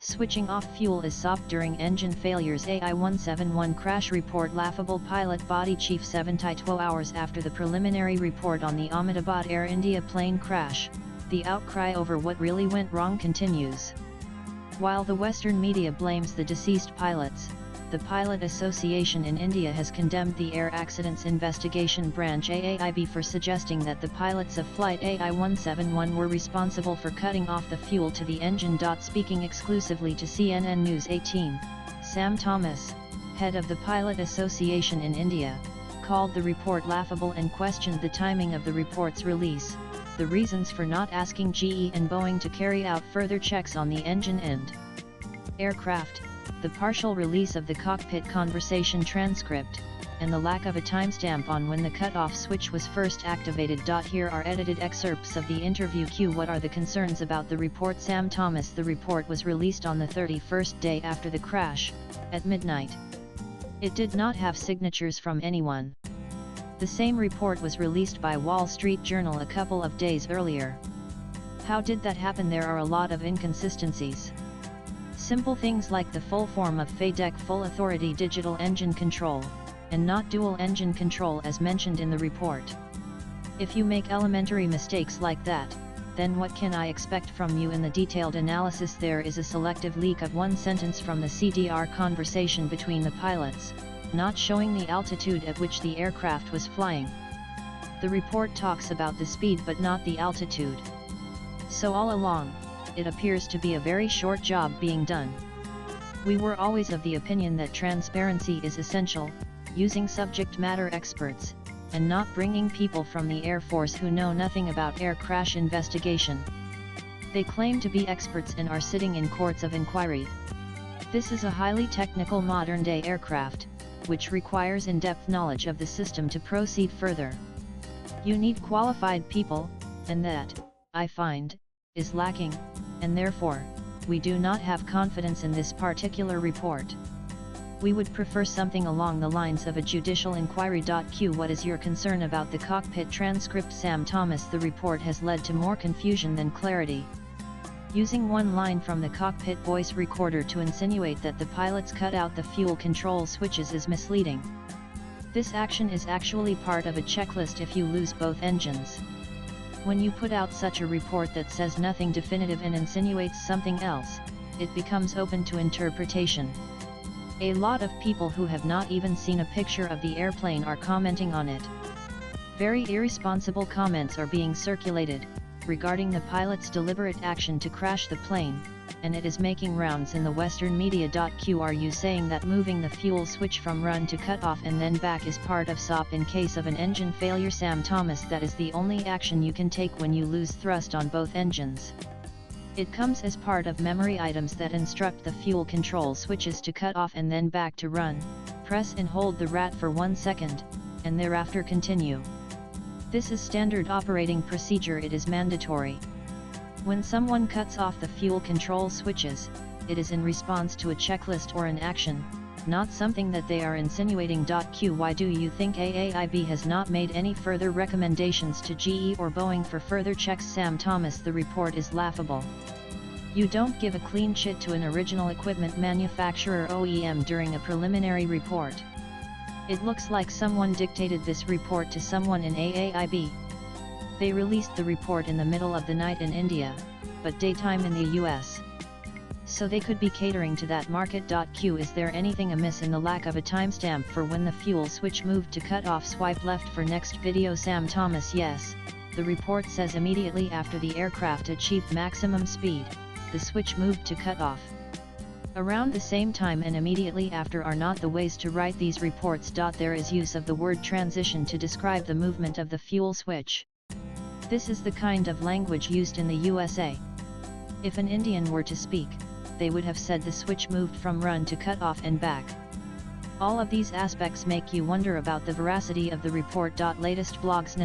Switching off fuel is SOP during engine failures. AI171 crash report. Laughable pilot body chief 72 hours after the preliminary report on the Ahmedabad Air India plane crash. The outcry over what really went wrong continues. While the Western media blames the deceased pilots, the Pilot Association in India has condemned the Air Accidents Investigation Branch AAIB for suggesting that the pilots of flight AI171 were responsible for cutting off the fuel to the engine. Speaking exclusively to CNN News 18, Sam Thomas, head of the Pilot Association in India, called the report laughable and questioned the timing of the report's release, the reasons for not asking GE and Boeing to carry out further checks on the engine and aircraft, the partial release of the cockpit conversation transcript, and the lack of a timestamp on when the cutoff switch was first activated. Here are edited excerpts of the interview. What are the concerns about the report? Sam Thomas. The report was released on the 31st day after the crash, at midnight. It did not have signatures from anyone. The same report was released by Wall Street Journal a couple of days earlier. How did that happen? There are a lot of inconsistencies. Simple things like the full form of FADEC, full authority digital engine control, and not dual engine control as mentioned in the report. If you make elementary mistakes like that, then what can I expect from you? In the detailed analysis there is a selective leak of one sentence from the CDR conversation between the pilots, not showing the altitude at which the aircraft was flying. The report talks about the speed but not the altitude. So all along, it appears to be a very short job being done. We were always of the opinion that transparency is essential, using subject matter experts, and not bringing people from the Air Force who know nothing about air crash investigation. They claim to be experts and are sitting in courts of inquiry. This is a highly technical modern-day aircraft, which requires in-depth knowledge of the system to proceed further. You need qualified people, and that, I find, is lacking, and therefore, we do not have confidence in this particular report. We would prefer something along the lines of a judicial inquiry. What is your concern about the cockpit transcript? Sam Thomas. The report has led to more confusion than clarity. Using one line from the cockpit voice recorder to insinuate that the pilots cut out the fuel control switches is misleading. This action is actually part of a checklist if you lose both engines. When you put out such a report that says nothing definitive and insinuates something else, it becomes open to interpretation. A lot of people who have not even seen a picture of the airplane are commenting on it. Very irresponsible comments are being circulated, regarding the pilot's deliberate action to crash the plane, and it is making rounds in the Western media. Are you saying that moving the fuel switch from run to cut off and then back is part of SOP in case of an engine failure? Sam Thomas. That is the only action you can take when you lose thrust on both engines. It comes as part of memory items that instruct the fuel control switches to cut off and then back to run. Press and hold the rat for 1 second, and thereafter continue. This is standard operating procedure. It is mandatory. When someone cuts off the fuel control switches, it is in response to a checklist or an action, not something that they are insinuating. Why do you think AAIB has not made any further recommendations to GE or Boeing for further checks? Sam Thomas. The report is laughable. You don't give a clean chit to an original equipment manufacturer OEM during a preliminary report. It looks like someone dictated this report to someone in AAIB. They released the report in the middle of the night in India, but daytime in the US. So they could be catering to that market. Is there anything amiss in the lack of a timestamp for when the fuel switch moved to cut off? Swipe left for next video. Sam Thomas. Yes, the report says immediately after the aircraft achieved maximum speed, the switch moved to cut off. Around the same time and immediately after are not the ways to write these reports. There is use of the word transition to describe the movement of the fuel switch. This is the kind of language used in the USA. If an Indian were to speak, they would have said the switch moved from run to cut off and back. All of these aspects make you wonder about the veracity of the report. Latest blogs.